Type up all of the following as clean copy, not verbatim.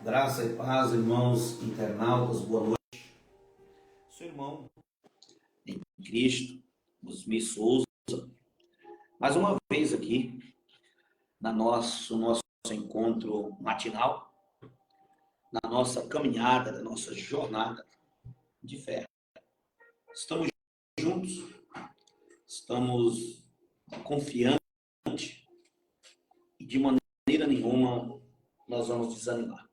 Graça e paz, irmãos internautas, boa noite. Sou irmão em Cristo, Osmi Souza, mais uma vez aqui no nosso encontro matinal, na nossa caminhada, na nossa jornada de fé. Estamos juntos, estamos confiantes e de maneira nenhuma nós vamos desanimar.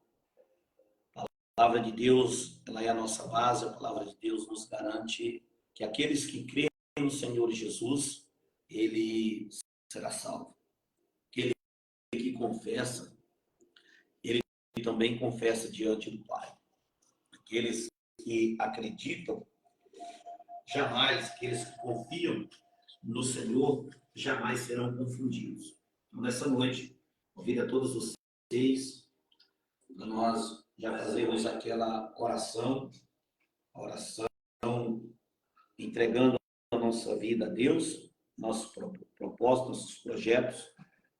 A palavra de Deus, ela é a nossa base, a palavra de Deus nos garante que aqueles que creem no Senhor Jesus, ele será salvo. Aquele que confessa, ele também confessa diante do Pai. Aqueles que acreditam, jamais, aqueles que confiam no Senhor, jamais serão confundidos. Então, nessa noite, convido a todos vocês, nós já fazemos aquela oração, a oração entregando a nossa vida a Deus, nossos propósitos, nossos projetos,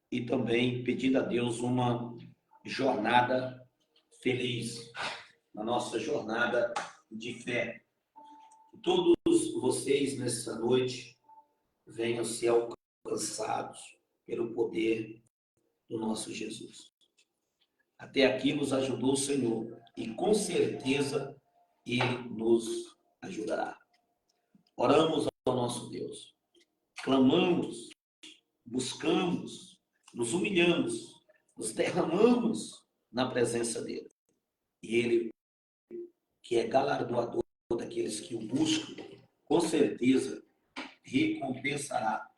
e também pedindo a Deus uma jornada feliz, na nossa jornada de fé. Todos vocês nessa noite venham ser alcançados pelo poder do nosso Jesus. Até aqui nos ajudou o Senhor e com certeza Ele nos ajudará. Oramos ao nosso Deus, clamamos, buscamos, nos humilhamos, nos derramamos na presença dEle. E Ele, que é galardoador daqueles que o buscam, com certeza recompensará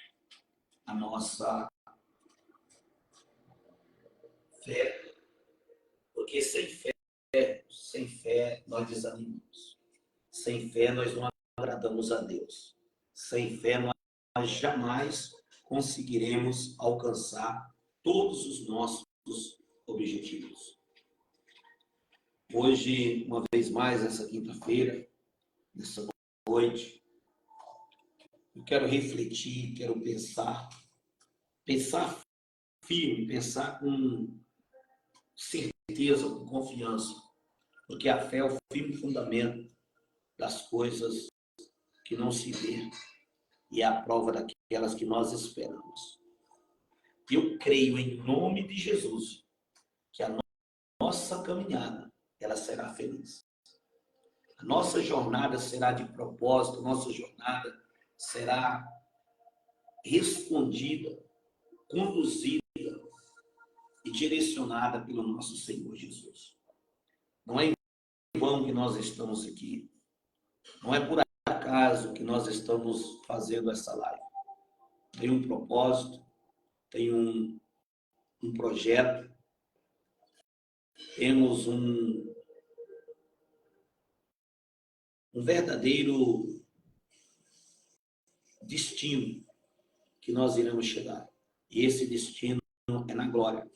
a nossa fé. Porque sem fé nós desanimamos. Sem fé nós não agradamos a Deus. Sem fé nós jamais conseguiremos alcançar todos os nossos objetivos. Hoje, uma vez mais, essa quinta-feira, nessa noite, eu quero refletir, quero pensar firme, pensar com certeza, com confiança, porque a fé é o firme fundamento das coisas que não se vê e é a prova daquelas que nós esperamos. Eu creio em nome de Jesus que a nossa caminhada ela será feliz. A nossa jornada será de propósito, a nossa jornada será respondida, conduzida e direcionada pelo nosso Senhor Jesus. Não é em vão que nós estamos aqui. Não é por acaso que nós estamos fazendo essa live. Tem um propósito, tem um projeto, temos um verdadeiro destino que nós iremos chegar. E esse destino é na glória,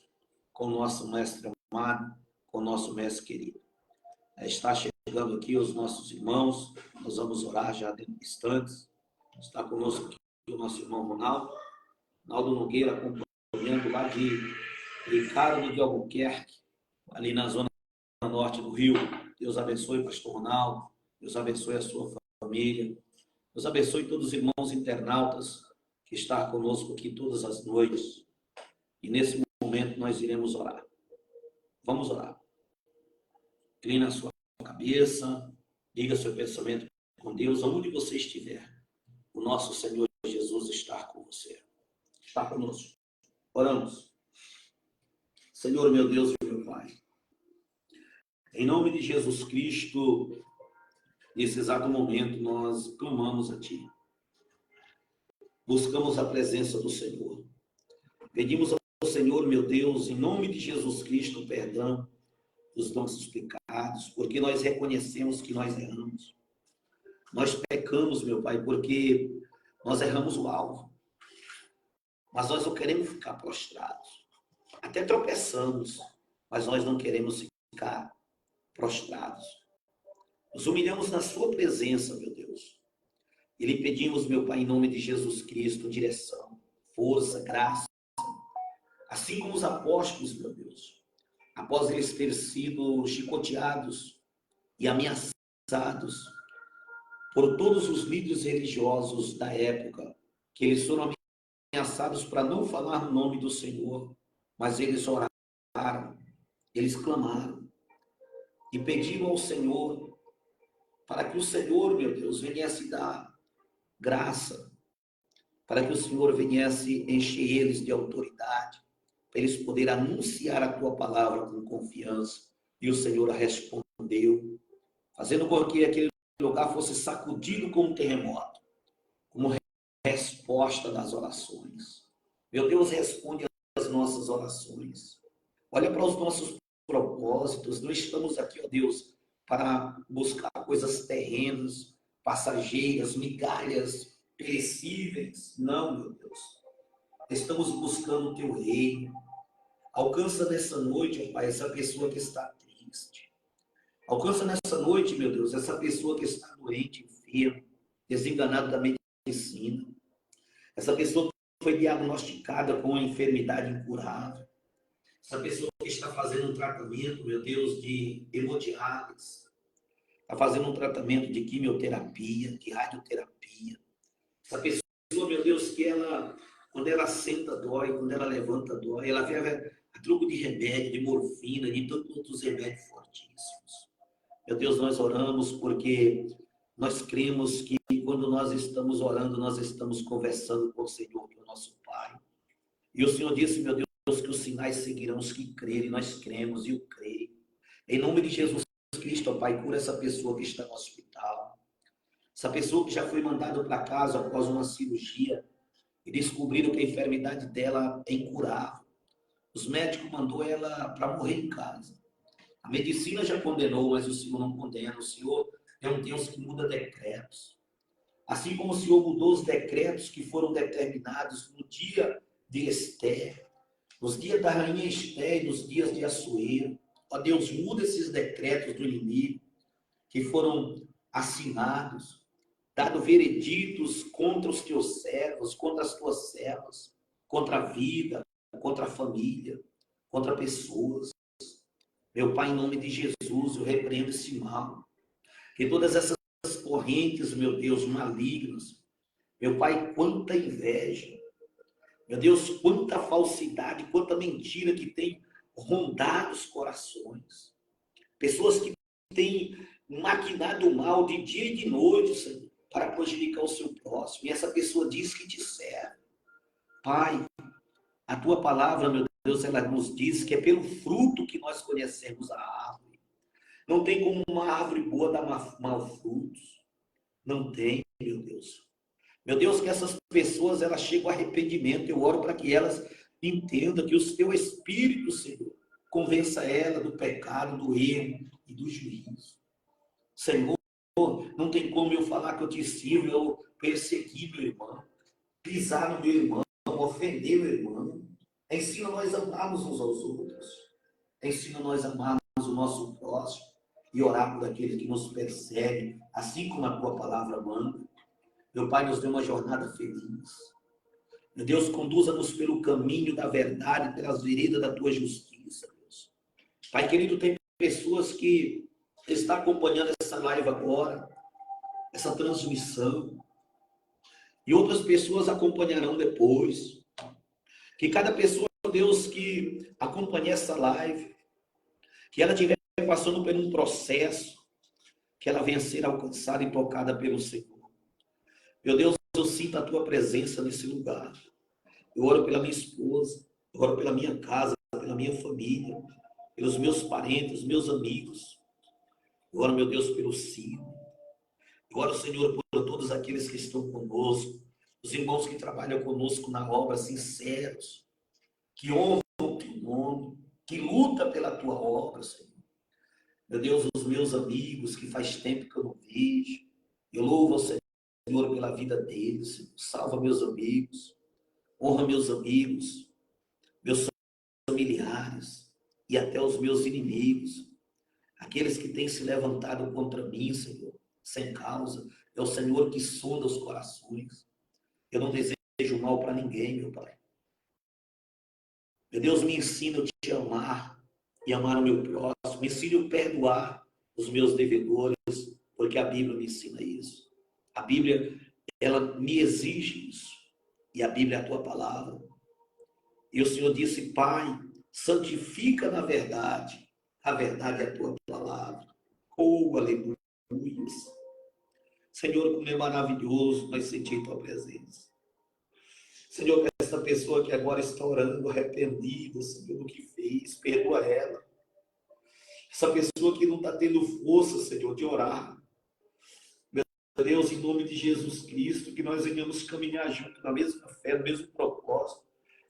com o nosso mestre amado, com o nosso mestre querido. Está chegando aqui os nossos irmãos, nós vamos orar já dentro de instantes. Está conosco aqui o nosso irmão Ronaldo Nogueira, acompanhando lá de Ricardo de Albuquerque, ali na zona norte do Rio. Deus abençoe o pastor Ronaldo, Deus abençoe a sua família, Deus abençoe todos os irmãos internautas que estão conosco aqui todas as noites. E nesse momento nós iremos orar. Vamos orar. Inclina a sua cabeça, liga seu pensamento com Deus, aonde você estiver. O nosso Senhor Jesus está com você. Está conosco. Oramos. Senhor, meu Deus e meu Pai, em nome de Jesus Cristo, nesse exato momento nós clamamos a Ti. Buscamos a presença do Senhor. Pedimos ao Senhor, meu Deus, em nome de Jesus Cristo, perdão dos nossos pecados, porque nós reconhecemos que nós erramos. Nós pecamos, meu Pai, porque nós erramos o alvo. Mas nós não queremos ficar prostrados. Até tropeçamos, mas nós não queremos ficar prostrados. Nos humilhamos na sua presença, meu Deus. E lhe pedimos, meu Pai, em nome de Jesus Cristo, direção, força, graça. Assim como os apóstolos, meu Deus, após eles terem sido chicoteados e ameaçados por todos os líderes religiosos da época, que eles foram ameaçados para não falar no nome do Senhor, mas eles oraram, eles clamaram e pediram ao Senhor para que o Senhor, meu Deus, viesse dar graça, para que o Senhor viesse encher eles de autoridade, para eles poderem anunciar a tua palavra com confiança. E o Senhor respondeu, fazendo com que aquele lugar fosse sacudido com um terremoto, como resposta das orações. Meu Deus, responde às nossas orações. Olha para os nossos propósitos. Não estamos aqui, ó Deus, para buscar coisas terrenas, passageiras, migalhas, perecíveis. Não, meu Deus. Estamos buscando o teu reino. Alcança nessa noite, ó Pai, essa pessoa que está triste. Alcança nessa noite, meu Deus, essa pessoa que está doente, enferma, desenganada da medicina. Essa pessoa que foi diagnosticada com uma enfermidade incurável. Essa pessoa que está fazendo um tratamento, meu Deus, de hemodiálise. Está fazendo um tratamento de quimioterapia, de radioterapia. Essa pessoa, meu Deus, que ela, quando ela senta, dói, quando ela levanta, dói. Ela vive a troco de remédio, de morfina, de tantos outros remédios fortíssimos. Meu Deus, nós oramos porque nós cremos que quando nós estamos orando, nós estamos conversando com o Senhor, que é o nosso Pai. E o Senhor disse, meu Deus, que os sinais seguirão os que crerem. Nós cremos e eu creio. Em nome de Jesus Cristo, ó Pai, cura essa pessoa que está no hospital. Essa pessoa que já foi mandada para casa após uma cirurgia e descobriram que a enfermidade dela é incurável. Os médicos mandou ela para morrer em casa. A medicina já condenou, mas o Senhor não condena. O Senhor é um Deus que muda decretos. Assim como o Senhor mudou os decretos que foram determinados no dia de Esther, nos dias da rainha Esther e nos dias de Assuero. Ó Deus, muda esses decretos do inimigo que foram assinados, dado vereditos contra os teus servos, contra as tuas servas, contra a vida, contra a família, contra pessoas. Meu Pai, em nome de Jesus, eu repreendo esse mal. Que todas essas correntes, meu Deus, malignas, meu Pai, quanta inveja, meu Deus, quanta falsidade, quanta mentira que tem rondado os corações. Pessoas que têm maquinado o mal de dia e de noite, Senhor, para prejudicar o seu próximo. E essa pessoa diz que te serve. Pai, a tua palavra, meu Deus, ela nos diz que é pelo fruto que nós conhecemos a árvore. Não tem como uma árvore boa dar maus frutos. Não tem, meu Deus. Meu Deus, que essas pessoas, elas chegam ao arrependimento. Eu oro para que elas entendam que o teu Espírito, Senhor, convença ela do pecado, do erro e do juízo. Senhor, não tem como eu falar que eu te sirvo, eu perseguir meu irmão, pisar no meu irmão, ofender meu irmão. Ensina nós a amarmos uns aos outros. Ensina nós a amarmos o nosso próximo e orar por aqueles que nos perseguem, assim como a tua palavra manda. Meu Pai, nos dê uma jornada feliz. Meu Deus, conduza-nos pelo caminho da verdade, pelas veredas da tua justiça, Deus. Pai querido, tem pessoas que estão acompanhando essa live agora, essa transmissão, e outras pessoas acompanharão depois. Que cada pessoa, Deus, que acompanhe essa live, que ela estiver passando por um processo, que ela venha ser alcançada e tocada pelo Senhor. Meu Deus, eu sinto a tua presença nesse lugar. Eu oro pela minha esposa, eu oro pela minha casa, pela minha família, pelos meus parentes, meus amigos. Eu oro, meu Deus, pelo Ciro. Eu oro, Senhor, por todos aqueles que estão conosco, os irmãos que trabalham conosco na obra, sinceros, que honram o teu nome, que lutam pela tua obra, Senhor. Meu Deus, os meus amigos, que faz tempo que eu não vejo, eu louvo ao Senhor pela vida deles, Senhor. Salva meus amigos, honra meus amigos, meus familiares e até os meus inimigos, aqueles que têm se levantado contra mim, Senhor, sem causa. É o Senhor que sonda os corações. Eu não desejo mal para ninguém, meu Pai. Meu Deus, me ensina a te amar e amar o meu próximo. Me ensine a perdoar os meus devedores, porque a Bíblia me ensina isso. A Bíblia, ela me exige isso. E a Bíblia é a tua palavra. E o Senhor disse, Pai, santifica na verdade. A verdade é a tua palavra. Oh, aleluia. Senhor, como é maravilhoso nós sentir tua presença. Senhor, que essa pessoa que agora está orando, arrependida, Senhor, do que fez, perdoa ela. Essa pessoa que não está tendo força, Senhor, de orar. Meu Deus, em nome de Jesus Cristo, que nós venhamos caminhar junto na mesma fé, no mesmo propósito.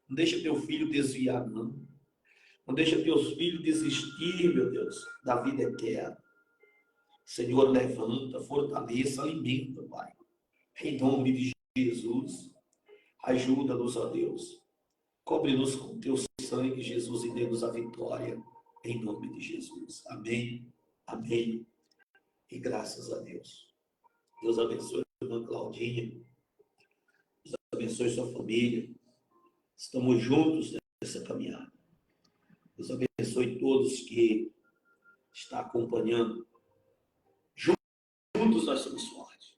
Não deixa teu filho desviar, não. Não deixa teus filhos desistir, meu Deus, da vida eterna. Senhor, levanta, fortaleça, alimenta, Pai. Em nome de Jesus, ajuda-nos, ó Deus. Cobre-nos com teu sangue, Jesus, e dê-nos a vitória. Em nome de Jesus. Amém, amém. E graças a Deus. Deus abençoe a irmã Claudinha. Deus abençoe sua família. Estamos juntos nessa caminhada. Deus abençoe todos que estão acompanhando. Juntos nós somos fortes.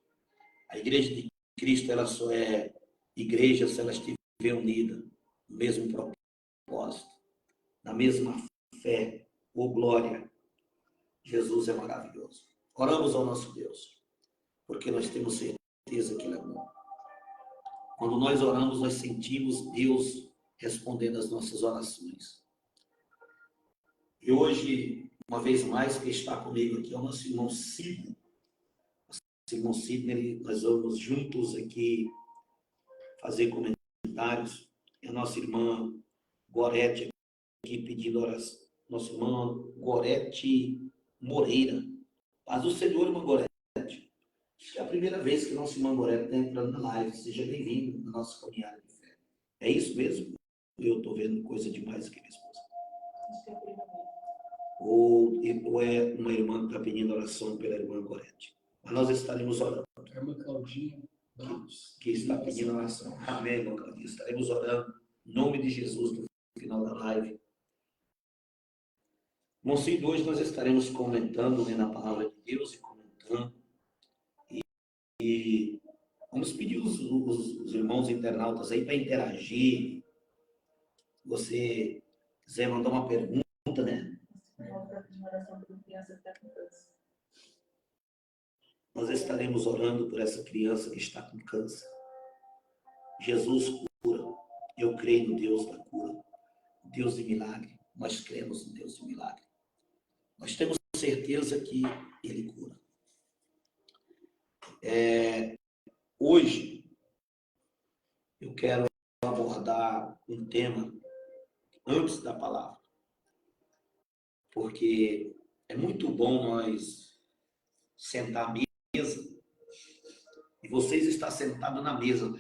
A igreja de Cristo, ela só é igreja se ela estiver unida no mesmo propósito, na mesma fé. Oh, glória! Jesus é maravilhoso. Oramos ao nosso Deus, porque nós temos certeza que Ele é bom. Quando nós oramos, nós sentimos Deus respondendo às nossas orações. E hoje, uma vez mais, quem está comigo aqui é o nosso irmão Sidney. Irmão Sidney, nós vamos juntos aqui fazer comentários. E a nossa irmã Gorete aqui pedindo oração. Nossa irmã Gorete Moreira. Paz do Senhor, irmã Gorete. Acho que é a primeira vez que a nossa irmã Gorete está entrando na live. Seja bem-vindo na nossa caminhada de fé. É isso mesmo? Eu estou vendo coisa demais aqui, minha esposa. Acho que é a primeira vez. Ou é uma irmã que está pedindo oração pela irmã Gorete. Mas nós estaremos orando. A irmã Claudinha que está pedindo oração. Amém, irmã Claudinha. Estaremos orando em nome de Jesus no final da live. Mocinho, hoje nós estaremos comentando, lendo a palavra de Deus e comentando. E vamos pedir os irmãos internautas aí para interagir. Se você quiser mandar uma pergunta, né? Nós estaremos orando por essa criança que está com câncer. Jesus cura. Eu creio no Deus da cura. Deus de milagre. Nós cremos no Deus de milagre. Nós temos certeza que Ele cura. Hoje, eu quero abordar um tema antes da palavra. Porque é muito bom nós sentar à mesa e vocês estar sentados na mesa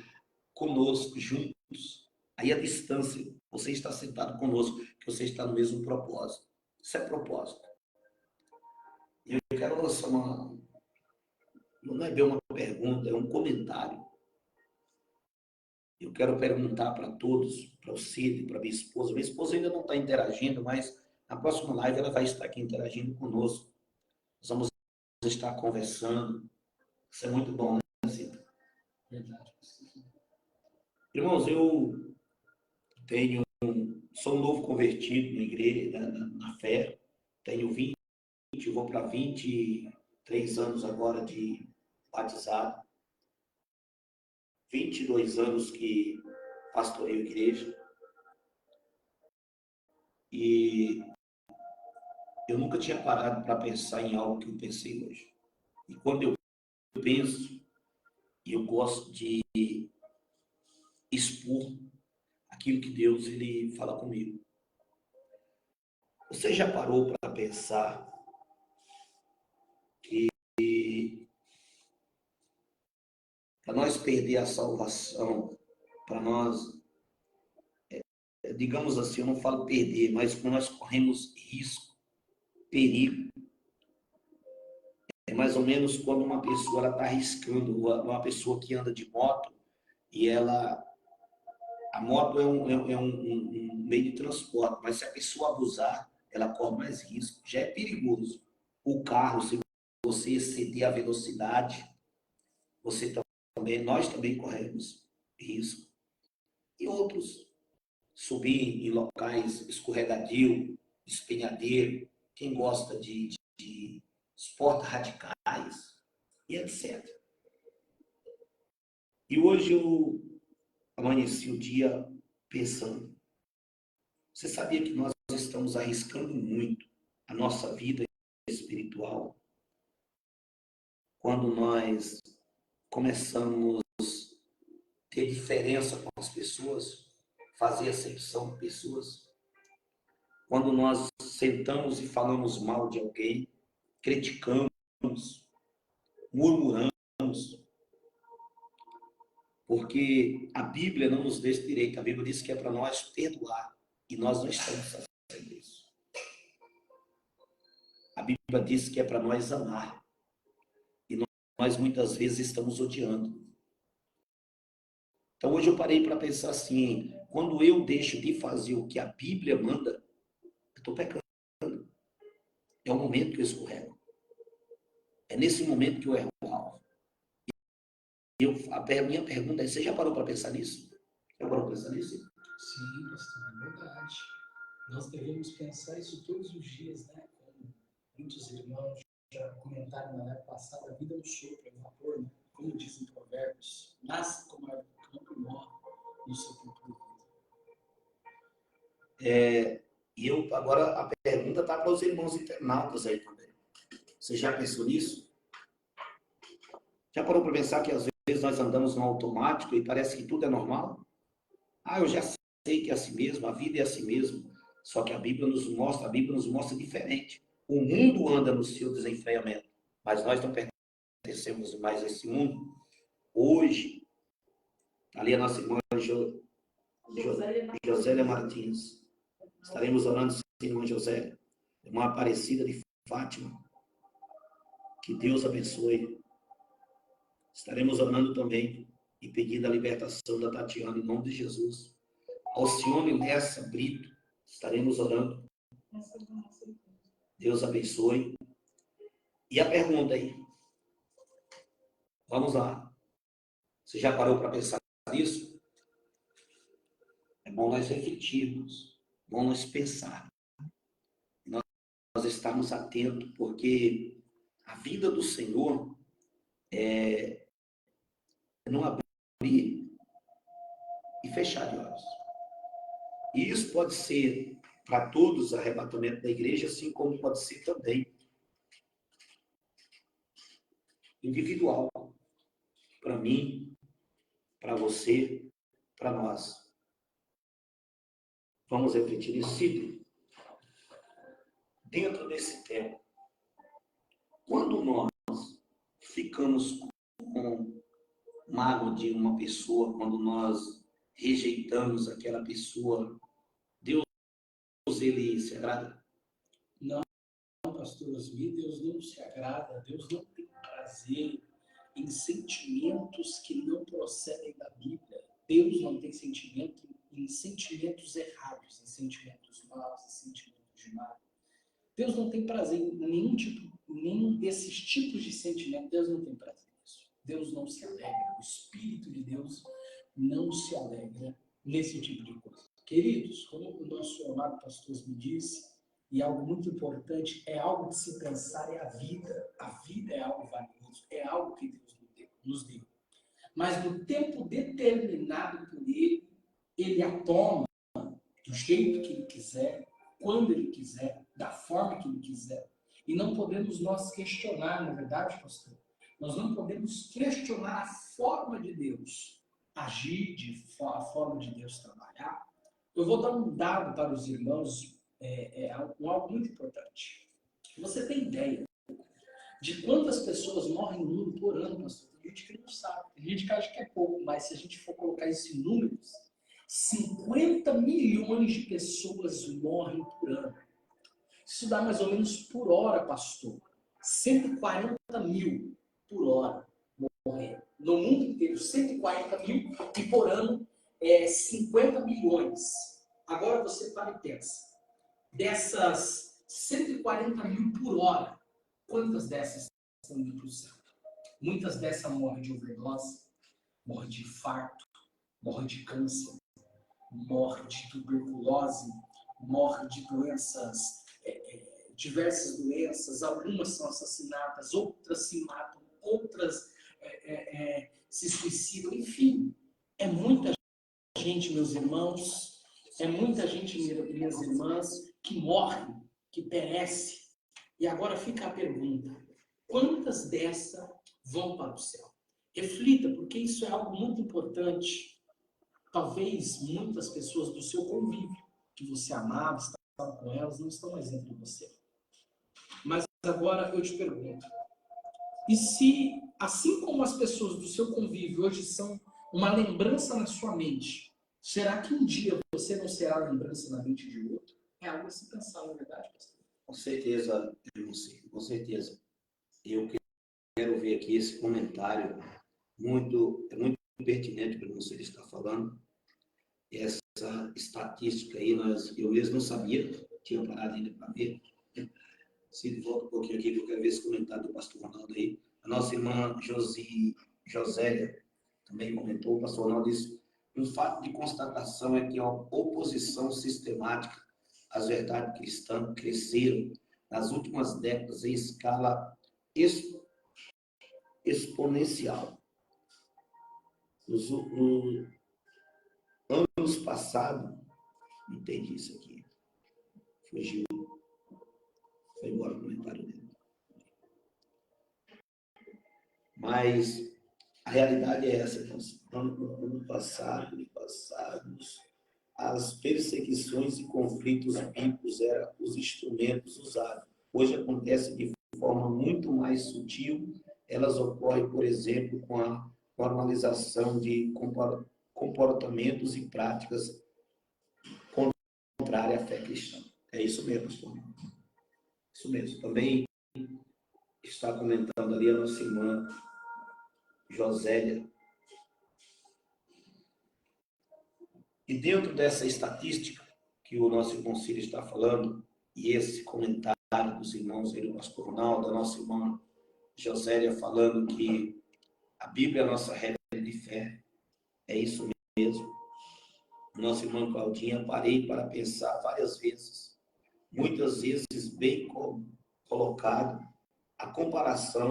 conosco, juntos. Aí a distância, você está sentado conosco, que você está no mesmo propósito. Isso é propósito. Eu quero lançar não é bem uma pergunta, é um comentário. Eu quero perguntar para todos, para o Cid, para minha esposa. Minha esposa ainda não está interagindo, mas na próxima live ela vai estar aqui interagindo conosco. Nós vamos estar conversando. Isso é muito bom, né, Cid? Verdade. Irmãos, eu sou um novo convertido na igreja, na fé. Tenho 20, vou para 23 anos agora de batizado. 22 anos que pastoreio a igreja. E eu nunca tinha parado para pensar em algo que eu pensei hoje. E quando eu penso, eu gosto de expor aquilo que Deus ele fala comigo. Você já parou para pensar que para nós perder a salvação, para nós, digamos assim, eu não falo perder, mas quando nós corremos risco, perigo, é mais ou menos quando uma pessoa está arriscando, uma pessoa que anda de moto, e a moto é um meio de transporte, mas se a pessoa abusar, ela corre mais risco. Já é perigoso. O carro, se você exceder a velocidade, nós também corremos risco. E outros, subir em locais escorregadio, despenhadeiro, quem gosta de esportes radicais, e etc. E hoje eu amanheci o dia pensando, você sabia que nós estamos arriscando muito a nossa vida espiritual quando nós começamos a ter diferença com as pessoas, fazer acepção de pessoas, quando nós sentamos e falamos mal de alguém, criticamos, murmuramos, porque a Bíblia não nos deixa direito, a Bíblia diz que é para nós perdoar, e nós não estamos fazendo isso. A Bíblia diz que é para nós amar, e nós muitas vezes estamos odiando. Então hoje eu parei para pensar assim, quando eu deixo de fazer o que a Bíblia manda, eu estou pecando. É o momento que eu escorrego. É nesse momento que eu erro o alvo. A minha pergunta é, você já parou para pensar nisso? Já parou para pensar nisso? Sim, pastor, é verdade. Nós devemos pensar isso todos os dias, né? Como muitos irmãos já comentaram na época passada, a vida é um sopro, é um vapor, né? Como dizem Provérbios, nasce como árvore do campo e morre no seu tempo de vida. E agora a pergunta está para os irmãos internautas aí também. Você já pensou nisso? Já parou para pensar que às vezes nós andamos no automático e parece que tudo é normal? Ah, eu já sei que é assim mesmo, a vida é assim mesmo. Só que a Bíblia nos mostra diferente. O mundo anda no seu desenfreamento, mas nós não pertencemos mais a esse mundo. Hoje, ali a nossa irmã Josélia Martins. Estaremos orando, irmã Josélia, irmã Aparecida de Fátima. Que Deus abençoe. Estaremos orando também e pedindo a libertação da Tatiana em nome de Jesus. Alcione Lessa Brito, estaremos orando. Deus abençoe. E a pergunta aí? Vamos lá. Você já parou para pensar nisso? É bom nós refletirmos, é bom nós pensarmos. Nós estarmos atentos, porque a vida do Senhor é não abrir e fechar de olhos. E isso pode ser para todos arrebatamento da igreja, assim como pode ser também individual. Para mim, para você, para nós. Vamos refletir isso, Cid. Dentro desse tempo, quando nós ficamos com mágoa de uma pessoa, quando nós rejeitamos aquela pessoa, Deus, ele se agrada? Não, pastor Osmi, Deus não se agrada, Deus não tem prazer em sentimentos que não procedem da Bíblia. Deus não tem sentimento em sentimentos errados, em sentimentos maus, em sentimentos de mal. Deus não tem prazer em nenhum desses tipos de sentimento. Deus não tem prazer nisso. Deus não se alegra. O Espírito de Deus não se alegra nesse tipo de coisa. Queridos, como o nosso amado pastor me disse, e algo muito importante, é algo de se pensar, é a vida. A vida é algo valioso, é algo que Deus nos deu. Mas no tempo determinado por Ele, Ele a toma do jeito que Ele quiser, quando Ele quiser, da forma que Ele quiser. E não podemos nós questionar, não é verdade, pastor? Nós não podemos questionar a forma de Deus agir, a forma de Deus trabalhar. Eu vou dar um dado para os irmãos, algo muito importante. Você tem ideia de quantas pessoas morrem no mundo por ano, pastor? Tem gente que não sabe, tem gente que acha que é pouco, mas se a gente for colocar isso em números, 50 milhões de pessoas morrem por ano. Isso dá mais ou menos por hora, pastor. 140 mil por hora morrer. No mundo inteiro, 140 mil e por ano 50 milhões. Agora você para e pensa. Dessas 140 mil por hora, quantas dessas estão indo para o céu? Muitas dessas morrem de overdose, morrem de infarto, morrem de câncer, morrem de tuberculose, morrem de doenças, diversas doenças. Algumas são assassinadas, outras se matam, outras se suicidam. Enfim, é muita gente, meus irmãos, é muita gente, minhas irmãs, que morre, que perece. E agora fica a pergunta: quantas dessas vão para o céu? Reflita, porque isso é algo muito importante. Talvez muitas pessoas do seu convívio, que você amava, estava com elas, não estão mais entre você. Mas agora eu te pergunto, e se, assim como as pessoas do seu convívio hoje são uma lembrança na sua mente, será que um dia você não será lembrança na mente de outro? É algo a se pensar, na verdade, pastor. Com certeza, irmão Ciro, com certeza. Eu quero ver aqui esse comentário muito pertinente para você estar falando. Essa estatística aí, eu mesmo não sabia, tinha parado ainda para ver. Se volta um pouquinho aqui, que eu quero ver esse comentário do pastor Ronaldo aí. A nossa irmã Josélia também comentou, o pastor Ronaldo disse: um fato de constatação é que a oposição sistemática às verdades cristãs cresceram nas últimas décadas em escala exponencial. Nos anos passados, não entendi isso aqui, fugiu, foi embora o comentário dele. Mas a realidade é essa, no ano passado, as perseguições e conflitos bíblicos eram os instrumentos usados. Hoje acontece de forma muito mais sutil. Elas ocorrem, por exemplo, com a normalização de comportamentos e práticas contrárias à fé cristã. É isso mesmo, pastor. Isso mesmo. Também está comentando ali a nossa irmã Josélia. E dentro dessa estatística que o nosso irmão Ciro está falando, e esse comentário dos irmãos aí do pastor Ronaldo, da nossa irmã Josélia falando que a Bíblia é a nossa regra de fé, é isso mesmo. Nossa irmã Claudinha, parei para pensar várias vezes, muitas vezes bem colocado, a comparação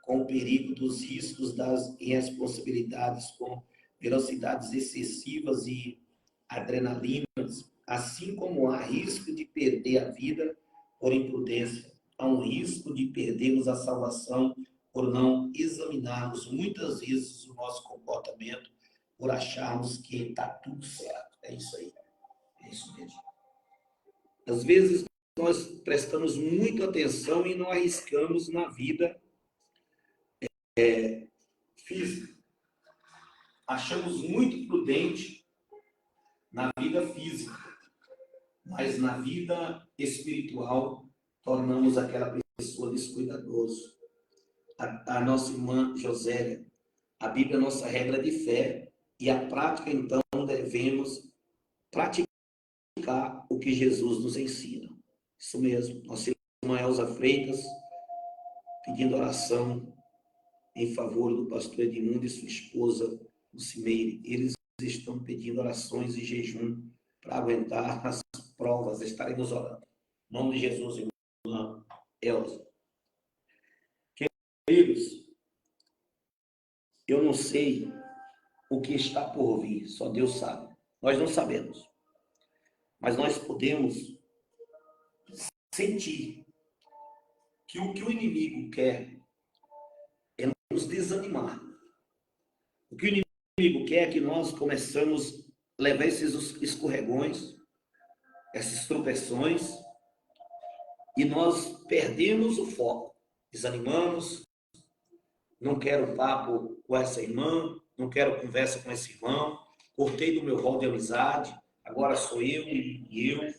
com o perigo dos riscos das irresponsabilidades com velocidades excessivas e adrenalinas, assim como há risco de perder a vida por imprudência, há um risco de perdermos a salvação por não examinarmos muitas vezes o nosso comportamento, por acharmos que está tudo certo. É isso aí. É isso mesmo. Às vezes nós prestamos muita atenção e não arriscamos na vida física. Achamos muito prudente na vida física, mas na vida espiritual tornamos aquela pessoa descuidadosa. A nossa irmã Josélia, a Bíblia é a nossa regra de fé e a prática, então, devemos praticar o que Jesus nos ensina. Isso mesmo. Nossa irmã Elza Freitas, pedindo oração em favor do pastor Edmundo e sua esposa, Lucimeire. Eles estão pedindo orações e jejum para aguentar as provas. Estaremos orando. Em nome de Jesus, irmã Elza. Queridos, eu não sei o que está por vir, só Deus sabe. Nós não sabemos. Mas nós podemos sentir que o inimigo quer é nos desanimar. O que o inimigo quer é que nós começamos a levar esses escorregões, essas tropeções, e nós perdemos o foco, desanimamos, não quero papo com essa irmã, não quero conversa com esse irmão, cortei do meu rol de amizade, agora sou eu e eu,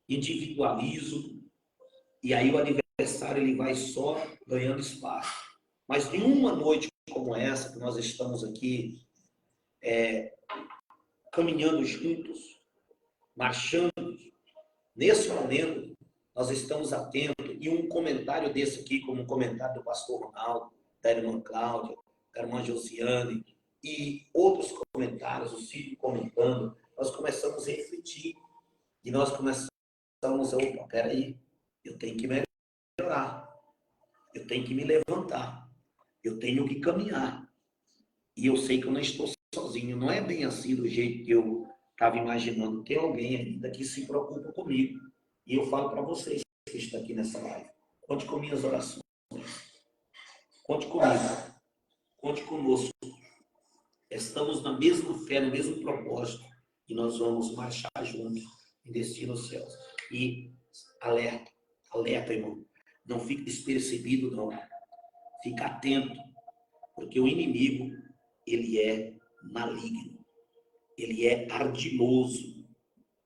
individualizo, e aí o adversário ele vai só ganhando espaço. Mas em uma noite como essa, que nós estamos aqui caminhando juntos, marchando Nesse momento, nós estamos atentos, e um comentário desse aqui, como um comentário do pastor Ronaldo, da irmã Cláudia, da irmã Josiane, e outros comentários, o Cídio comentando, nós começamos a refletir, e nós começamos a, opa, peraí, eu tenho que melhorar, eu tenho que me levantar, eu tenho que caminhar, e eu sei que eu não estou sozinho, não é bem assim do jeito que eu estava imaginando, tem alguém ainda que se preocupa comigo, e eu falo para vocês que estão aqui nessa live, conte com minhas orações, conte comigo, conte conosco, estamos na mesma fé, no mesmo propósito, e nós vamos marchar juntos em destino aos céus. E alerta, alerta, irmão, não fique despercebido, não, fica atento, porque o inimigo, ele é maligno, ele é ardiloso,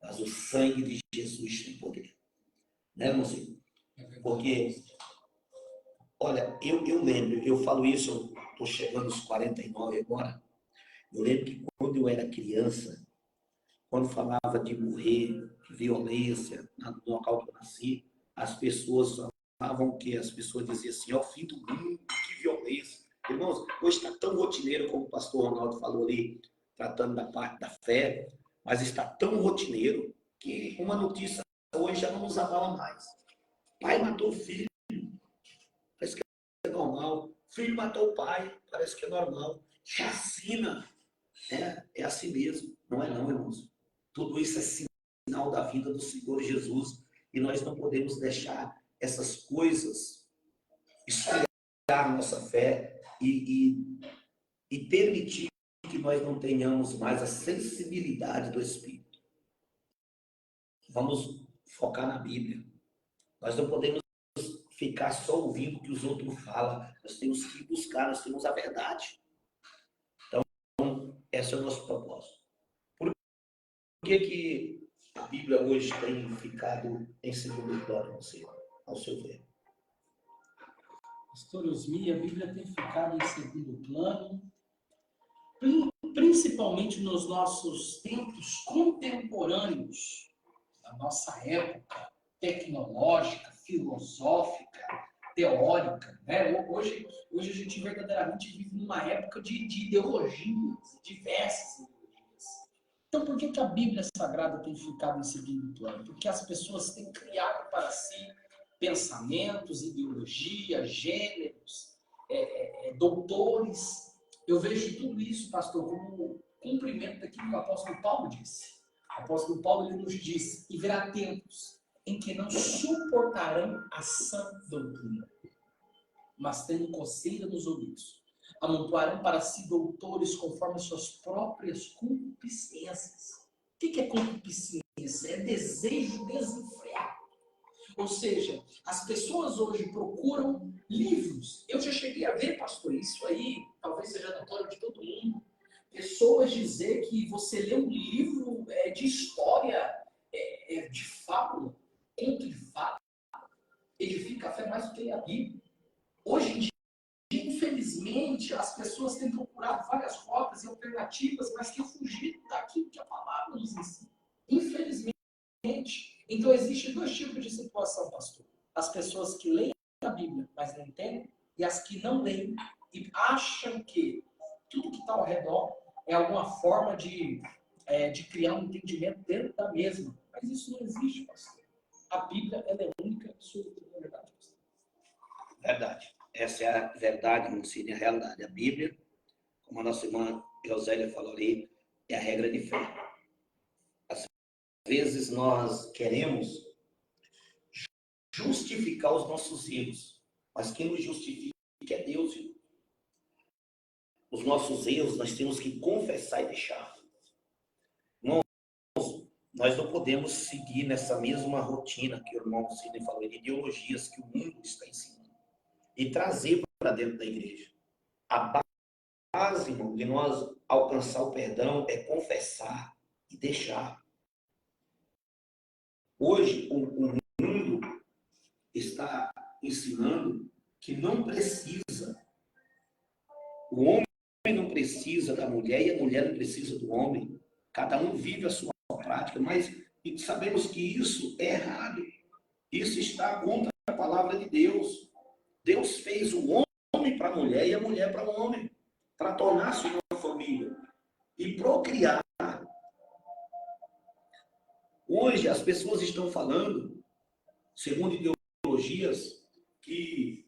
mas o sangue de Jesus tem poder. Né, irmãozinho? Porque, olha, eu lembro, eu falo isso, eu estou chegando aos 49 agora, eu lembro que quando eu era criança, quando falava de morrer, de violência, no local que eu nasci, as pessoas falavam que as pessoas diziam assim, ó, fim do mundo, que violência. Irmãos, hoje está tão rotineiro, como o pastor Ronaldo falou ali, tratando da parte da fé, mas está tão rotineiro que uma notícia hoje já não nos abala mais. Pai matou o filho, parece que é normal. Filho matou o pai, parece que é normal. Chacina, é assim mesmo. Não é não, irmãos. Tudo isso é sinal da vida do Senhor Jesus. E nós não podemos deixar essas coisas esfriar a nossa fé e permitir que nós não tenhamos mais a sensibilidade do Espírito. Vamos focar na Bíblia. Nós não podemos ficar só ouvindo o que os outros falam. Nós temos que buscar, nós temos a verdade. Então, esse é o nosso propósito. Por que a Bíblia hoje tem ficado em segundo plano, ao seu ver? Pastor Osmi, a Bíblia tem ficado em segundo plano, principalmente nos nossos tempos contemporâneos, da nossa época tecnológica, filosófica, teórica. Né? Hoje a gente verdadeiramente vive numa época de ideologias, diversas ideologias. Então, por que a Bíblia Sagrada tem ficado em segundo plano? Porque as pessoas têm criado para si pensamentos, ideologias, gêneros, doutores. Eu vejo tudo isso, pastor, como cumprimento daquilo que o apóstolo Paulo disse. O apóstolo Paulo ele nos diz, e virá tempos em que não suportarão a sã doutrina, mas tendo coceira nos ouvidos, amontoarão para si doutores conforme suas próprias concupiscências. O que é concupiscência? É desejo desenfreado. Ou seja, as pessoas hoje procuram livros. Eu já cheguei a ver, pastor, isso aí talvez seja notório de todo mundo. Pessoas dizer que você lê um livro de história, de fábula, conto de fábula, edifica a fé mais do que a Bíblia. Hoje em dia, infelizmente, as pessoas têm procurado várias rotas e alternativas, mas têm fugido daquilo que a palavra nos ensina. Infelizmente. Então, existem dois tipos de situação, pastor. As pessoas que leem a Bíblia, mas não entendem, e as que não leem e acham que tudo que está ao redor é alguma forma de criar um entendimento dentro da mesma. Mas isso não existe, pastor. A Bíblia ela é única e absoluta, não é verdade, pastor? Verdade. Essa é a verdade, não seria a realidade. A Bíblia, como a nossa irmã Eusélia falou ali, é a regra de fé. Às vezes nós queremos justificar os nossos erros, mas quem nos justifica é Deus. Viu? Os nossos erros nós temos que confessar e deixar. Nós não podemos seguir nessa mesma rotina que o irmão Sidney falou, de ideologias que o mundo está ensinando, e trazer para dentro da igreja. A base, irmão, de nós alcançar o perdão é confessar e deixar. Hoje, o mundo está ensinando que não precisa. O homem não precisa da mulher e a mulher não precisa do homem. Cada um vive a sua prática, mas E sabemos que isso é errado. Isso está contra a palavra de Deus. Deus fez o homem para a mulher e a mulher para o homem, para tornar-se uma família e procriar. Hoje as pessoas estão falando, segundo ideologias, que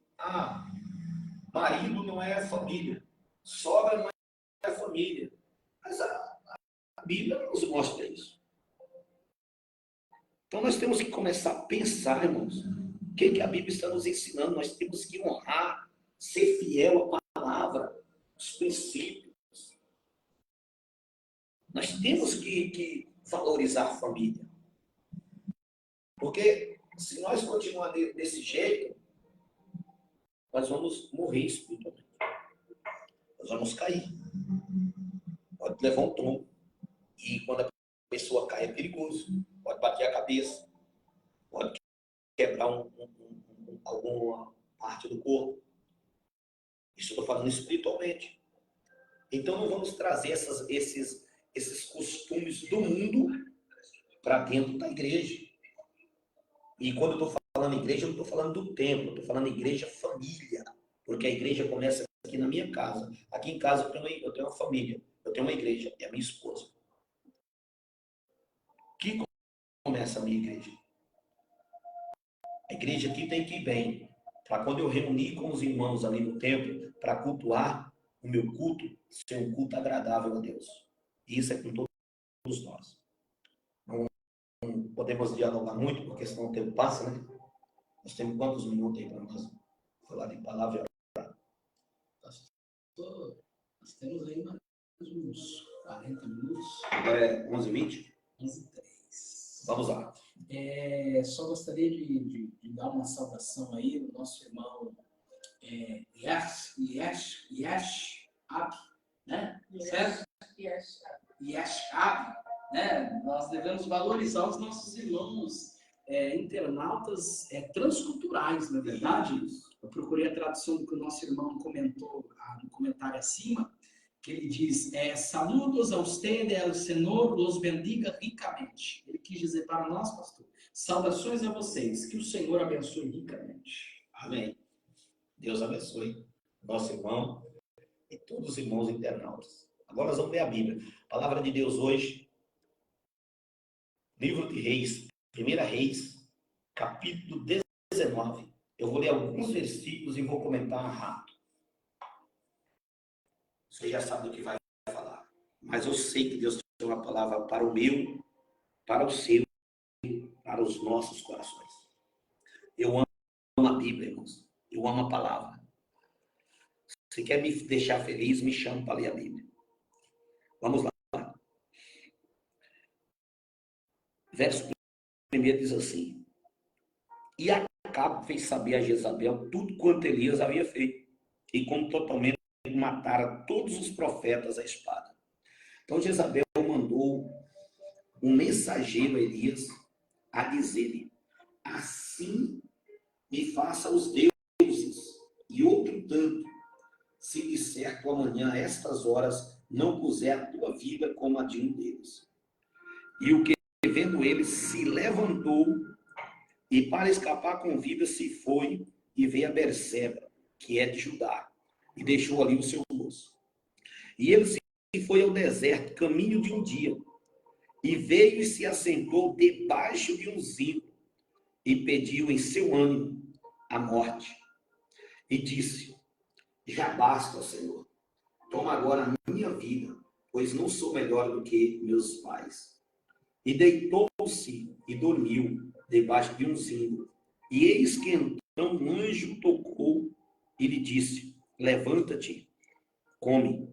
marido não é família, sogra não é família. Mas a Bíblia não nos mostra isso. Então nós temos que começar a pensar, irmãos, o que a Bíblia está nos ensinando. Nós temos que honrar, ser fiel à palavra, aos princípios. Nós temos que valorizar a família. Porque se nós continuarmos desse jeito, nós vamos morrer espiritualmente. Nós vamos cair. Pode levar um tombo. E quando a pessoa cai é perigoso. Pode bater a cabeça. Pode quebrar alguma parte do corpo. Isso eu estou falando espiritualmente. Então não vamos trazer esses costumes do mundo para dentro da igreja. E quando eu estou falando igreja, eu não estou falando do templo, eu estou falando igreja família. Porque a igreja começa aqui na minha casa. Aqui em casa eu tenho uma família, eu tenho uma igreja, é a minha esposa. Que começa a minha igreja? A igreja aqui tem que ir bem. Para quando eu reunir com os irmãos ali no templo, para cultuar, o meu culto ser um culto agradável a Deus. E isso é com todos nós. Não podemos dialogar muito, porque senão o tempo passa, né? Nós temos quantos minutos aí para nós falar de palavra? Nós temos aí mais uns 40 minutos. É 11h20? 11h03. Vamos lá. Só gostaria de dar uma saudação aí ao nosso irmão Yash Ab, né? Certo? Yash Ab, né? Nós devemos valorizar os nossos irmãos internautas transculturais, não é verdade? Eu procurei a tradução do que o nosso irmão comentou no comentário acima, que ele diz, saludos a usted, el Senhor los bendiga ricamente. Ele quis dizer para nós, pastor, saudações a vocês, que o Senhor abençoe ricamente. Amém. Deus abençoe nosso irmão e todos os irmãos internautas. Agora nós vamos ler a Bíblia. A palavra de Deus hoje, livro de Reis, 1 Reis, capítulo 19. Eu vou ler alguns versículos e vou comentar rápido. Você já sabe do que vai falar. Mas eu sei que Deus tem uma palavra para o meu, para o seu, para os nossos corações. Eu amo a Bíblia, irmãos. Eu amo a palavra. Se quer me deixar feliz, me chama para ler a Bíblia. Vamos lá. Verso 1 diz assim. E Acabe fez saber a Jezabel tudo quanto Elias havia feito. E como totalmente matara todos os profetas à espada. Então Jezabel mandou um mensageiro a Elias a dizer-lhe, assim me faça os deuses, e outro tanto, se disser tu amanhã a estas horas não puser a tua vida como a de um deles. E o que, vendo ele, se levantou e para escapar com vida se foi e veio a Berseba, que é de Judá, e deixou ali o seu moço. E ele se foi ao deserto, caminho de um dia, e veio e se assentou debaixo de um zimbro, e pediu em seu ânimo a morte. E disse, já basta, Senhor, toma agora a minha vida, pois não sou melhor do que meus pais. E deitou-se e dormiu debaixo de um zimbro. E eis que então um anjo tocou e lhe disse, levanta-te, come.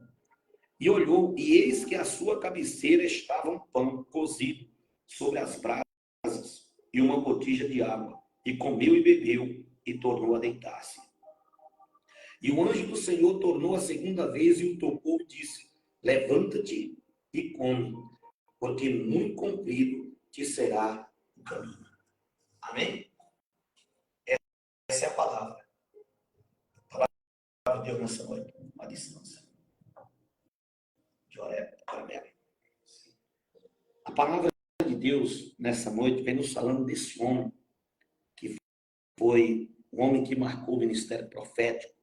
E olhou, e eis que à sua cabeceira estava um pão cozido sobre as brasas e uma botija de água. E comeu e bebeu, e tornou a deitar-se. E o anjo do Senhor tornou a segunda vez e o tocou e disse, levanta-te e come, porque muito comprido te será o caminho. Amém? Essa é a palavra. A palavra de Deus nessa noite, uma distância. De Oreb para Mel. A palavra de Deus, nessa noite, vem nos falando desse homem, que foi o homem que marcou o ministério profético.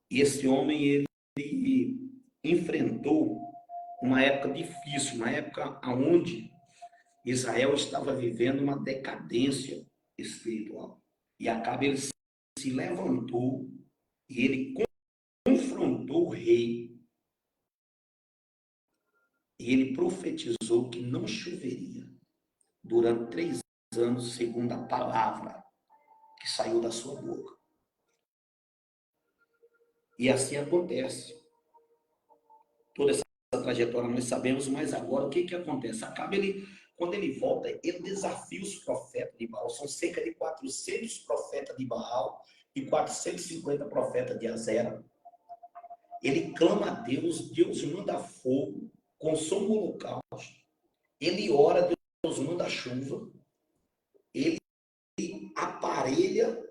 E esse homem, ele enfrentou uma época difícil, uma época onde Israel estava vivendo uma decadência espiritual. E Acabe, ele se levantou e ele confrontou o rei. E ele profetizou que não choveria durante 3 anos, segundo a palavra que saiu da sua boca. E assim acontece. Toda essa trajetória nós sabemos, mas agora o que acontece? Acabe, quando ele volta, ele desafia os profetas de Baal. São cerca de 400 profetas de Baal e 450 profetas de Azera. Ele clama a Deus, Deus manda fogo, consome o holocausto. Ele ora, Deus manda chuva. Ele aparelha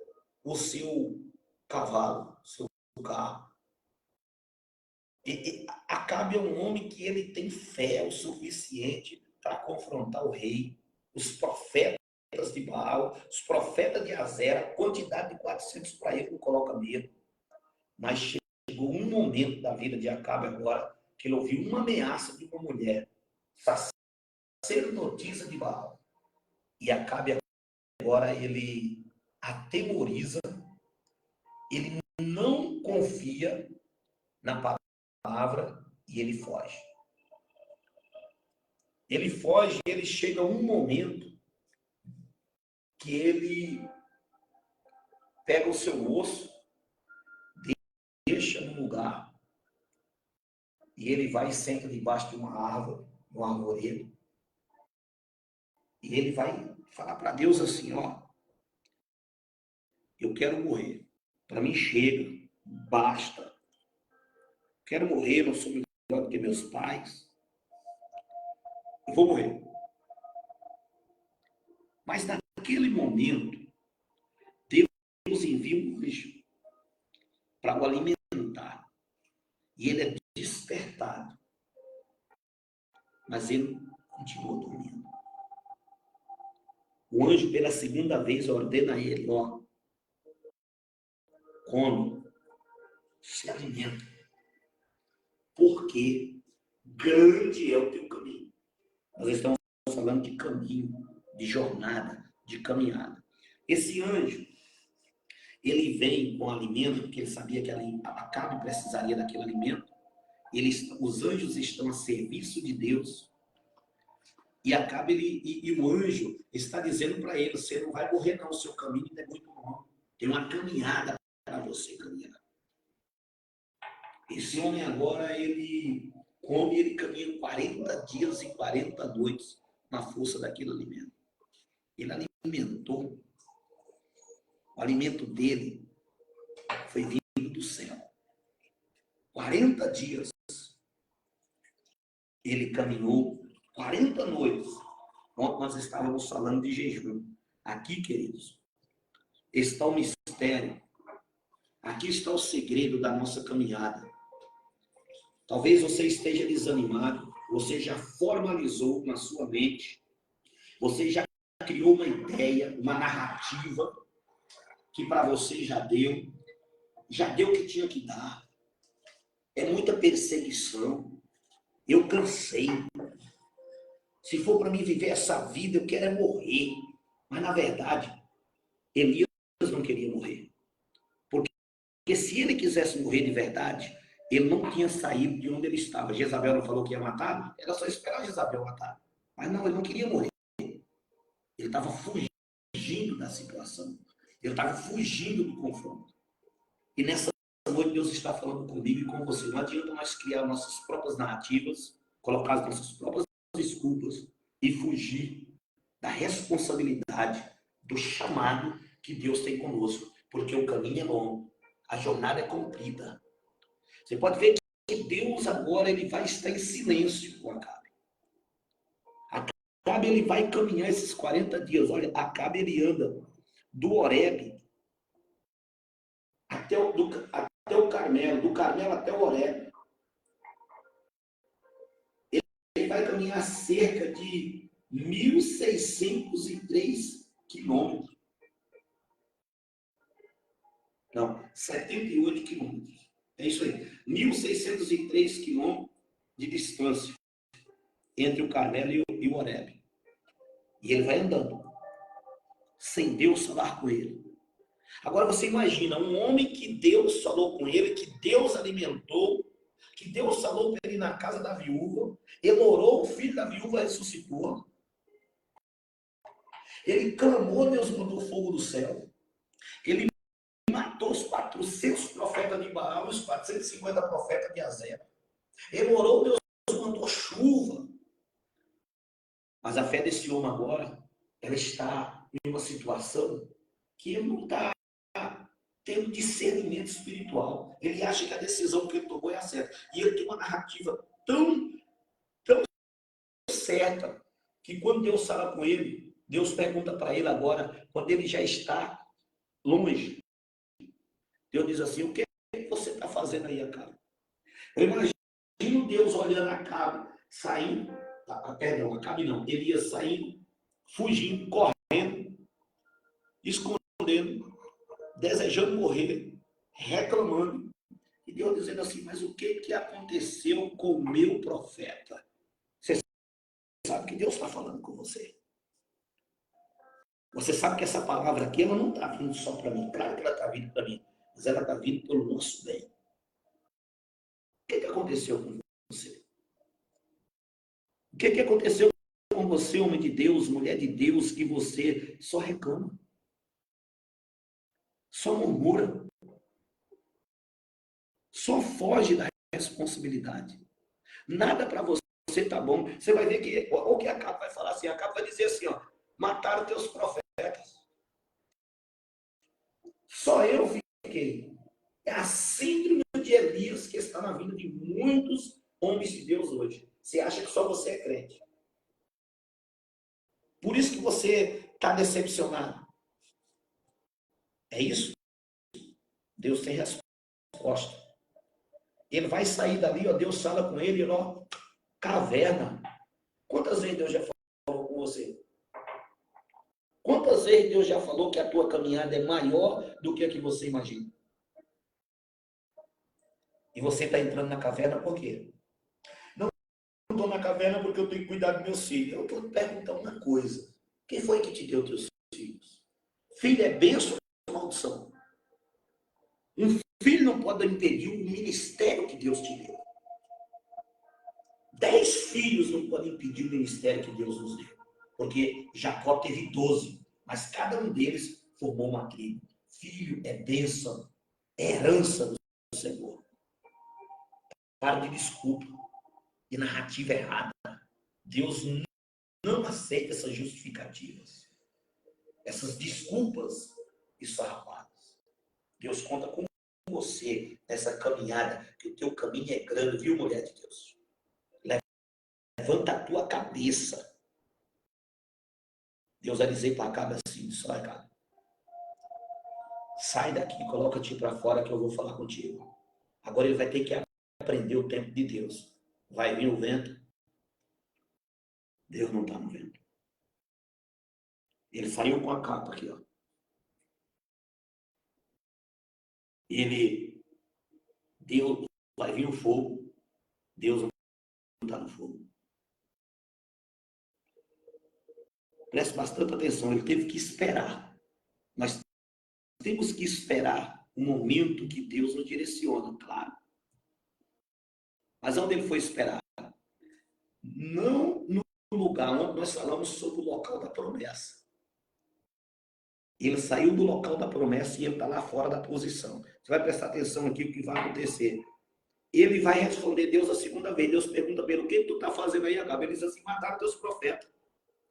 o seu cavalo, o seu carro. Acabe é um homem que ele tem fé o suficiente para confrontar o rei, os profetas de Baal, os profetas de Azera, a quantidade de 400 para ele não coloca medo. Mas chegou um momento da vida de Acabe agora que ele ouviu uma ameaça de uma mulher, sacerdotisa de Baal. E Acabe agora ele atemoriza, ele não confia na palavra e ele foge. Ele foge e ele chega a um momento que ele pega o seu osso, deixa no lugar e ele vai e senta debaixo de uma árvore, no arvoredo, e ele vai falar para Deus assim, ó, eu quero morrer, para mim chega, basta, quero morrer, não sou melhor do que meus pais, eu vou morrer. Mas naquele momento, Deus envia um anjo para o alimentar. E ele é despertado. Mas ele continua dormindo. O anjo, pela segunda vez, ordena a ele, ó, come, se alimenta. Porque grande é o teu caminho. Nós estamos falando de caminho, de jornada, de caminhada. Esse anjo, ele vem com alimento, porque ele sabia que Acabe precisaria daquele alimento. Os anjos estão a serviço de Deus. E Acabe, e o anjo está dizendo para ele, você não vai morrer não, o seu caminho ainda é muito longo. Tem uma caminhada para você caminhar. Esse homem agora, ele come, ele caminha 40 dias e 40 noites na força daquele alimento. Ele alimentou. O alimento dele foi vindo do céu. 40 dias ele caminhou, 40 noites. Ontem nós estávamos falando de jejum. Aqui, queridos, está o mistério. Aqui está o segredo da nossa caminhada. Talvez você esteja desanimado, você já formalizou na sua mente, você já criou uma ideia, uma narrativa que para você já deu o que tinha que dar. É muita perseguição. Eu cansei. Se for para mim viver essa vida, eu quero é morrer. Mas, na verdade, Elias não queria morrer. Porque se ele quisesse morrer de verdade, ele não tinha saído de onde ele estava. Jezabel não falou que ia matar? Era só esperar Jezabel matar. Mas não, ele não queria morrer. Ele estava fugindo da situação. Ele estava fugindo do confronto. E nessa noite Deus está falando comigo e com você. Não adianta nós criar nossas próprias narrativas, colocar as nossas próprias desculpas e fugir da responsabilidade, do chamado que Deus tem conosco. Porque o caminho é longo, a jornada é comprida. Você pode ver que Deus agora ele vai estar em silêncio com Acabe. Acabe ele vai caminhar esses 40 dias. Olha, Acabe ele anda do Horebe até o Carmelo, do Carmelo até o Horebe. Ele ele vai caminhar cerca de 1.603 quilômetros. Não, 78 quilômetros. É isso aí. 1.603 quilômetros de distância entre o Carmelo e o Horebe. E ele vai andando, sem Deus falar com ele. Agora você imagina, um homem que Deus falou com ele, que Deus alimentou, que Deus falou para ele na casa da viúva, ele orou, o filho da viúva ressuscitou, ele clamou, Deus mandou fogo do céu, ele matou os 400 profetas de Baal, os 450 profetas de Azera. Ele orou, Deus mandou chuva. Mas a fé desse homem agora, ela está em uma situação que ele não está tendo discernimento espiritual. Ele acha que a decisão que ele tomou é a certa. E ele tem uma narrativa tão certa, que quando Deus fala com ele, Deus pergunta para ele agora, quando ele já está longe. Deus diz assim, o que você está fazendo aí, Acabe? Eu imagino Deus olhando Acabe, saindo, perdão, Acabe não, ele ia saindo, fugindo, correndo, escondendo, desejando morrer, reclamando. E Deus dizendo assim, mas o que aconteceu com o meu profeta? Você sabe que Deus está falando com você. Você sabe que essa palavra aqui, ela não está vindo só para mim. Claro que ela está vindo para mim, mas ela está vindo pelo nosso bem. O que aconteceu com você? O que aconteceu com você, homem de Deus, mulher de Deus, que você só reclama? Só murmura? Só foge da responsabilidade? Nada para você tá bom. Você vai ver que o que a Capa vai falar assim, a Capa vai dizer assim, ó, mataram teus profetas. Só eu fiquei. É a síndrome de Elias que está na vida de muitos homens de Deus hoje. Você acha que só você é crente. Por isso que você está decepcionado. É isso? Deus tem resposta. Ele vai sair dali, ó, Deus fala com ele, ó, caverna. Quantas vezes Deus já falou com você? Quantas vezes Deus já falou que a tua caminhada é maior do que a que você imagina? E você está entrando na caverna por quê? Não estou na caverna porque eu tenho que cuidar dos meus filhos. Eu estou te perguntando uma coisa. Quem foi que te deu teus filhos? Filho é bênção ou maldição? Um filho não pode impedir o ministério que Deus te deu. 10 filhos não podem impedir o ministério que Deus nos deu. Porque Jacó teve 12, mas cada um deles formou uma tribo. Filho é bênção, é herança do Senhor. Para de desculpa, de narrativa errada. Deus não aceita essas justificativas, essas desculpas esfarrapadas. Deus conta com você nessa caminhada, que o teu caminho é grande, viu, mulher de Deus? Levanta a tua cabeça. Deus vai dizer para Acabe assim, só Acabe, sai daqui, coloca-te para fora que eu vou falar contigo. Agora ele vai ter que aprender o tempo de Deus. Vai vir o vento, Deus não está no vento. Ele saiu com a capa aqui, ó. Deus, vai vir o fogo, Deus não está no fogo. Preste bastante atenção, ele teve que esperar. Nós temos que esperar o momento que Deus nos direciona, claro. Mas onde ele foi esperar? Não no lugar onde nós falamos sobre o local da promessa. Ele saiu do local da promessa e ele está lá fora da posição. Você vai prestar atenção aqui o que vai acontecer. Ele vai responder Deus a segunda vez. Deus pergunta para ele, o que tu está fazendo aí, Acabe? Ele diz assim, mataram teus profetas.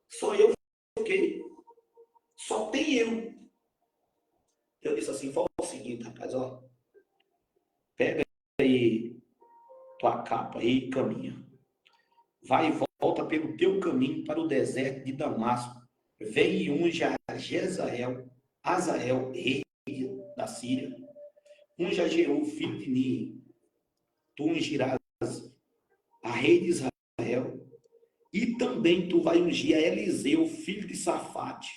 Só eu fiquei. Só tem eu. Eu disse assim, fala o seguinte, rapaz, ó. Pega aí tua capa aí e caminha. Vai e volta pelo teu caminho para o deserto de Damasco. Vem e unge a Azael, rei da Síria. Unge a Jeú, filho de Ni. Tu ungirás a rei de Israel. E também tu vai ungir a Eliseu, filho de Safate,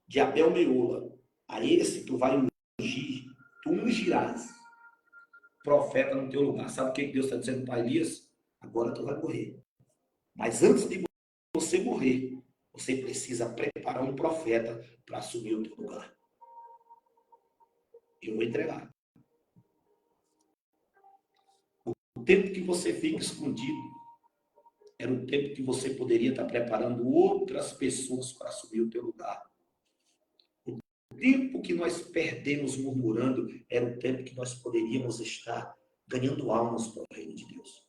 de Abel Meola. A esse tu vai ungir, tu ungirás profeta no teu lugar. Sabe o que Deus está dizendo para Elias? Agora tu vai morrer. Mas antes de você morrer, você precisa preparar um profeta para assumir o teu lugar. Eu vou entregar. O tempo que você fica escondido era o tempo que você poderia estar preparando outras pessoas para assumir o teu lugar. O tempo que nós perdemos murmurando era o tempo que nós poderíamos estar ganhando almas para o reino de Deus.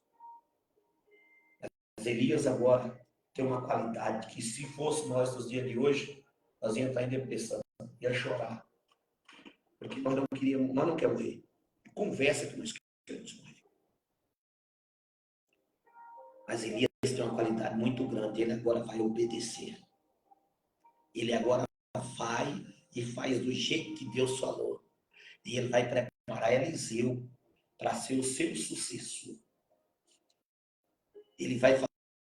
Mas Elias agora tem uma qualidade que, se fosse nós nos dias de hoje, nós ia entrar em depressão, ia chorar. Porque nós não queríamos, nós não queremos morrer. Conversa que nós queremos morrer. Mas Elias tem uma qualidade muito grande, ele agora vai obedecer. Ele agora vai e faz do jeito que Deus falou. E ele vai preparar Eliseu para ser o seu sucessor. Ele vai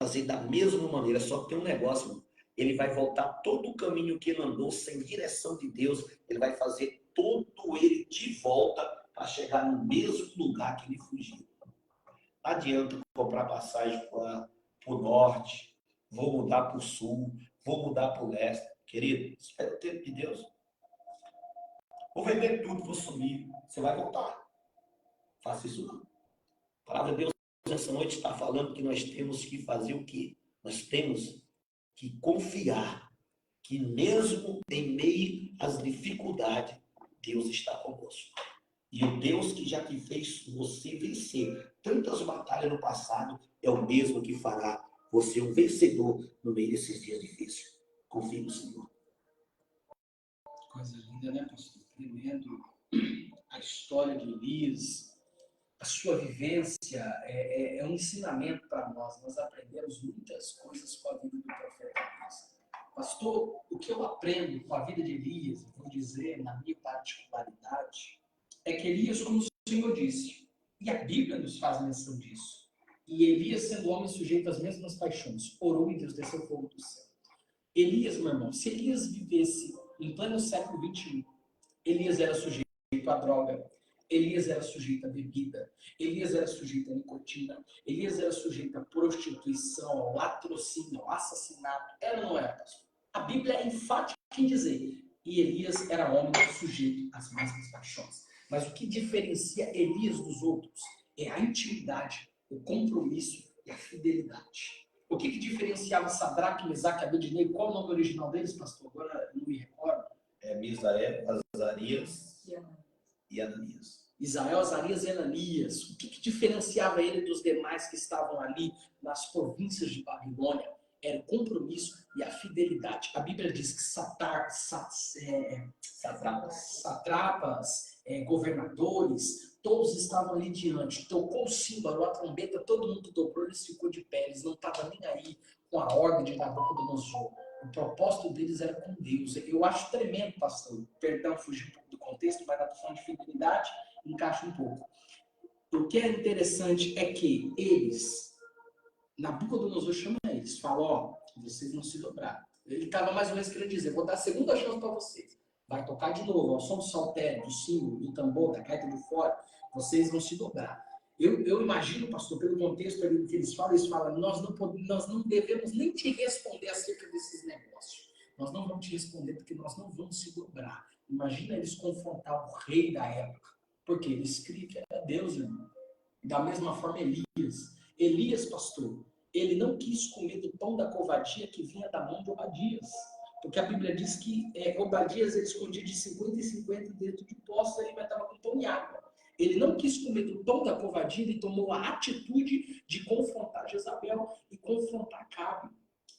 fazer da mesma maneira, só que tem um negócio, mano. Ele vai voltar todo o caminho que ele andou sem direção de Deus, ele vai fazer todo ele de volta para chegar no mesmo lugar que ele fugiu. Não adianta comprar passagem para o norte, vou mudar para o sul, vou mudar para o leste. Querido, espera o tempo de Deus. Vou vender tudo, vou sumir. Você vai voltar. Faça isso não. A palavra de Deus essa noite está falando que nós temos que fazer o quê? Nós temos que confiar que mesmo em meio às dificuldades, Deus está conosco. E o Deus que já te fez você vencer tantas batalhas no passado, é o mesmo que fará você um vencedor no meio desses dias difíceis. Confie no Senhor. Coisa linda, né, pastor? Tremendo. A história de Elias, a sua vivência é um ensinamento para nós. Nós aprendemos muitas coisas com a vida do profeta Elias. Pastor, o que eu aprendo com a vida de Elias, vou dizer na minha particularidade, é que Elias, como o Senhor disse, e a Bíblia nos faz menção disso, e Elias, sendo homem sujeito às mesmas paixões, orou e Deus desceu fogo do céu. Elias, meu irmão, se Elias vivesse em pleno século XXI, Elias era sujeito à droga, Elias era sujeito à bebida, Elias era sujeito à nicotina, Elias era sujeito à prostituição, ao latrocínio, ao assassinato. Era ou não era, pastor? A Bíblia é enfática em dizer, e Elias era homem sujeito às mesmas paixões. Mas o que diferencia Elias dos outros é a intimidade, o compromisso e a fidelidade. O que diferenciava Sadraque, Mesaque e Abednego? Qual o nome original deles, pastor? Agora não me recordo. Misael, Azarias e Ananias. Israel, Azarias e Ananias. O que diferenciava ele dos demais que estavam ali nas províncias de Babilônia? Era o compromisso e a fidelidade. A Bíblia diz que satrapas, governadores, todos estavam ali diante. Tocou o símbolo, a trombeta, todo mundo dobrou, eles ficou de pé. Eles não estavam nem aí com a ordem de Nabucodonosor. O propósito deles era com Deus. Eu acho tremendo, pastor. Perdão, fugi um pouco do contexto, mas na questão de fidelidade, encaixa um pouco. O que é interessante é que eles, Nabucodonosor chama eles, fala, ó, vocês vão se dobrar. Ele estava mais ou menos querendo dizer, vou dar a segunda chance para vocês. Vai tocar de novo, ao som do saltério, do símbolo, do tambor, da gaita de fora, vocês vão se dobrar. Eu imagino, pastor, pelo contexto ali que eles falam, nós não devemos nem te responder acerca desses negócios. Nós não vamos te responder porque nós não vamos se dobrar. Imagina eles confrontar o rei da época, porque eles criam que era Deus, irmão. Da mesma forma, Elias, pastor, ele não quis comer do pão da covardia que vinha da mão de Obadias. Porque a Bíblia diz que Obadias ele escondia de 50 em 50 dentro de poços, ele estava com pão e água. Ele não quis comer do pão da covardia, ele tomou a atitude de confrontar Jezabel e confrontar Acabe.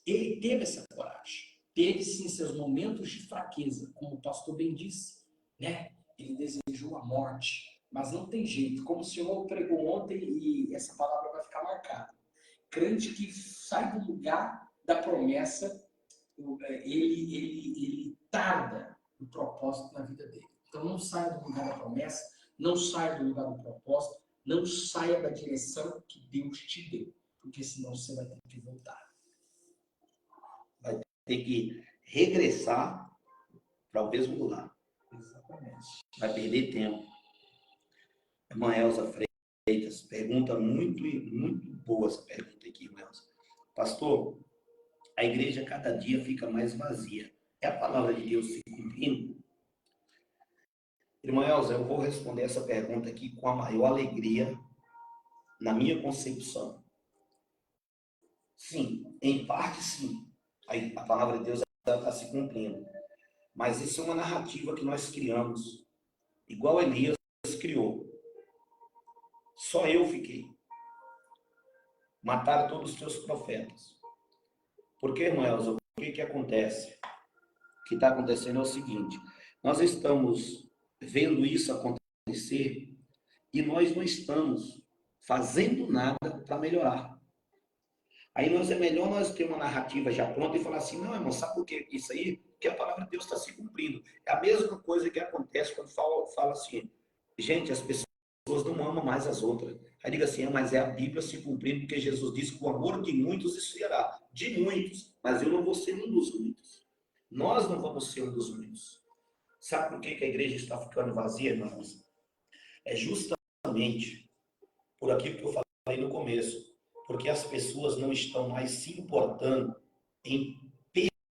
Ele teve essa coragem. Teve sim seus momentos de fraqueza, como o pastor bem disse, né? Ele desejou a morte, mas não tem jeito. Como o Senhor pregou ontem, e essa palavra vai ficar marcada. Crente que sai do lugar da promessa, ele tarda o propósito na vida dele. Então não saia do lugar da promessa, não saia do lugar do propósito, não saia da direção que Deus te deu, porque senão você vai ter que voltar. ter que regressar para o mesmo lugar. Exatamente. Vai perder tempo. Irmã Elza Freitas, pergunta muito boa essa pergunta aqui, irmã Elza. Pastor, a igreja cada dia fica mais vazia. É a palavra de Deus se cumprindo? Irmã Elza, eu vou responder essa pergunta aqui com a maior alegria, na minha concepção. Sim, em parte sim. A palavra de Deus está se cumprindo. Mas isso é uma narrativa que nós criamos. Igual Elias criou. Só eu fiquei. Mataram todos os teus profetas. Porque, irmã Elza, o que acontece? O que está acontecendo é o seguinte. Nós estamos vendo isso acontecer e nós não estamos fazendo nada para melhorar. Aí é melhor nós ter uma narrativa já pronta e falar assim, não, irmão, sabe por que isso aí? Porque a palavra de Deus está se cumprindo. É a mesma coisa que acontece quando fala assim, gente, as pessoas não amam mais as outras. Aí diga assim, mas é a Bíblia se cumprindo, porque Jesus disse que o amor de muitos esfriará. De muitos, mas eu não vou ser um dos muitos. Nós não vamos ser um dos muitos. Sabe por que a igreja está ficando vazia, irmãos? É justamente por aquilo que eu falei no começo. Porque as pessoas não estão mais se importando em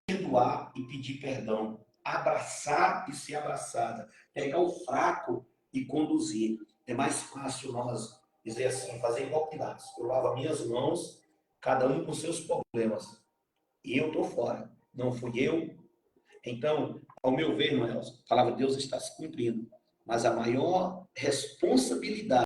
perdoar e pedir perdão. Abraçar e ser abraçada. Pegar o fraco e conduzir. É mais fácil nós dizer assim, fazer igual Pilatos. Eu lavo minhas mãos, cada um com seus problemas. E eu estou fora. Não fui eu. Então, ao meu ver, irmãos, a palavra de Deus está se cumprindo. Mas a maior responsabilidade